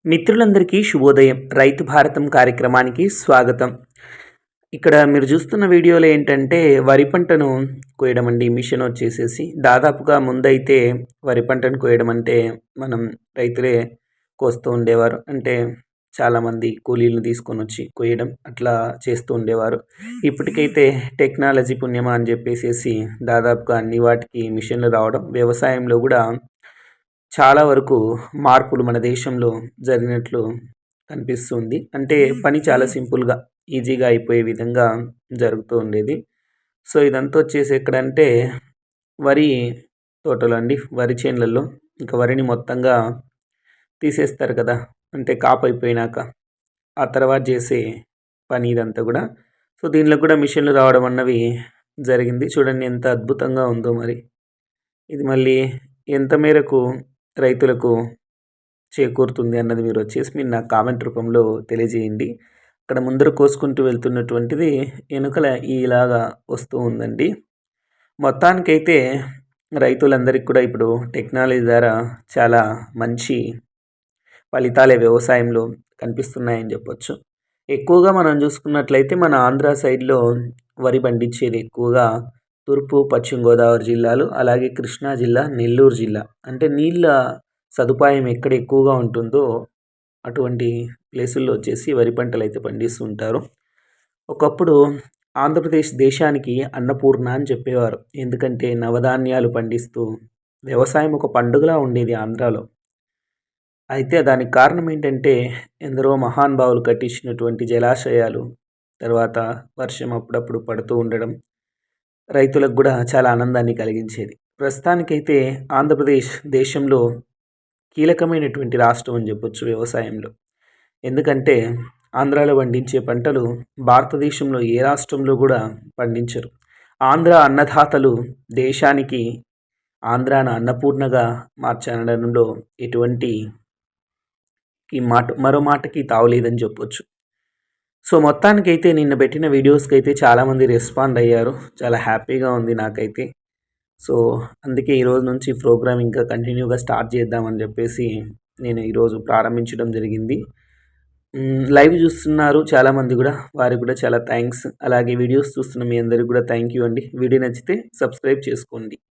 మిత్రులందరికీ శుభోదయం. రైతు భారతం కార్యక్రమానికి స్వాగతం. ఇక్కడ మీరు చూస్తున్న వీడియోలో ఏంటంటే వరి పంటను కోయడం అండి. మిషన్ వచ్చేసేసి దాదాపుగా ముందైతే వరి పంటను కోయడం అంటే మనం రైతులే కోస్తూ ఉండేవారు. అంటే చాలామంది కూలీలను తీసుకొని వచ్చి కోయడం అట్లా చేస్తూ ఉండేవారు. ఇప్పటికైతే టెక్నాలజీ పుణ్యమా అని చెప్పేసేసి దాదాపుగా అన్ని వాటికి మిషన్లు రావడం, వ్యవసాయంలో కూడా చాలా వరకు మార్పులు మన దేశంలో జరిగినట్లు కనిపిస్తుంది. అంటే పని చాలా సింపుల్‌గా, ఈజీగా అయిపోయే విధంగా జరుగుతూ ఉండేది. సో, ఇదంతా వచ్చేసి ఎక్కడంటే వరి తోటలో అండి. వరి చేనులలో ఇంకా వరిని మొత్తంగా తీసేస్తారు కదా! అంటే కాపయిపోయినాక. ఆ తర్వాత చేసే పని ఇదంతా కూడా. సో, దీనిలో కూడా మిషన్‌లు రావడం అన్నవి జరిగింది. చూడండి ఎంత అద్భుతంగా ఉందో మరి. ఇది మళ్ళీ ఎంత మేరకు రైతులకు చేకూరుతుంది అన్నది మీరు నాకు కామెంట్ రూపంలో తెలియజేయండి. అక్కడ ముందర కోసుకుంటూ వెళ్తున్నటువంటిది వెనుకల ఇలాగా వస్తూ ఉందండి. మొత్తానికైతే రైతులందరికీ కూడా ఇప్పుడు టెక్నాలజీ ద్వారా చాలా మంచి ఫలితాలే వ్యవసాయంలో కనిపిస్తున్నాయని చెప్పొచ్చు. ఎక్కువగా మనం చూసుకున్నట్లయితే మన ఆంధ్ర సైడ్‌లో వరి పండించేది ఎక్కువగా తూర్పు, పశ్చిమ గోదావరి జిల్లాలు, అలాగే కృష్ణా జిల్లా, నెల్లూరు జిల్లా. అంటే నీళ్ళ సదుపాయం ఎక్కడ ఎక్కువగా ఉంటుందో అటువంటి ప్లేసుల్లో వచ్చేసి వరి పంటలైతే పండిస్తుంటారు. ఒకప్పుడు ఆంధ్రప్రదేశ్ దేశానికి అన్నపూర్ణ అని చెప్పేవారు. ఎందుకంటే నవధాన్యాలు పండిస్తూ వ్యవసాయం ఒక పండుగలా ఉండేది ఆంధ్రాలో. అయితే దానికి కారణం ఏంటంటే ఎందరో మహానుభావులు కట్టించినటువంటి జలాశయాలు, తర్వాత వర్షం అప్పుడప్పుడు పడుతూ ఉండడం రైతులకు కూడా చాలా ఆనందాన్ని కలిగించేది. ప్రస్తుతానికైతే ఆంధ్రప్రదేశ్ దేశంలో కీలకమైనటువంటి రాష్ట్రం అని చెప్పొచ్చు వ్యవసాయంలో. ఎందుకంటే ఆంధ్రాలో పండించే పంటలు భారతదేశంలో ఏ రాష్ట్రంలో కూడా పండించరు. ఆంధ్ర అన్నదాతలు దేశానికి ఆంధ్రాను అన్నపూర్ణగా మార్చడంలో ఎటువంటి మరో మాటకి తావులేదని చెప్పొచ్చు. సో, మొత్తానికైతే నిన్న పెట్టిన వీడియోస్‌కైతే చాలామంది రెస్పాండ్ అయ్యారు. చాలా హ్యాపీగా ఉంది నాకైతే. సో, అందుకే ఈరోజు నుంచి ప్రోగ్రామ్ ఇంకా కంటిన్యూగా స్టార్ట్ చేద్దామని చెప్పేసి నేను ఈరోజు ప్రారంభించడం జరిగింది. లైవ్ చూస్తున్నారు చాలామంది కూడా. వారికి కూడా చాలా థ్యాంక్స్. అలాగే వీడియోస్ చూస్తున్న మీ అందరికి కూడా థ్యాంక్ యూ అండి. వీడియో నచ్చితే సబ్స్క్రైబ్ చేసుకోండి.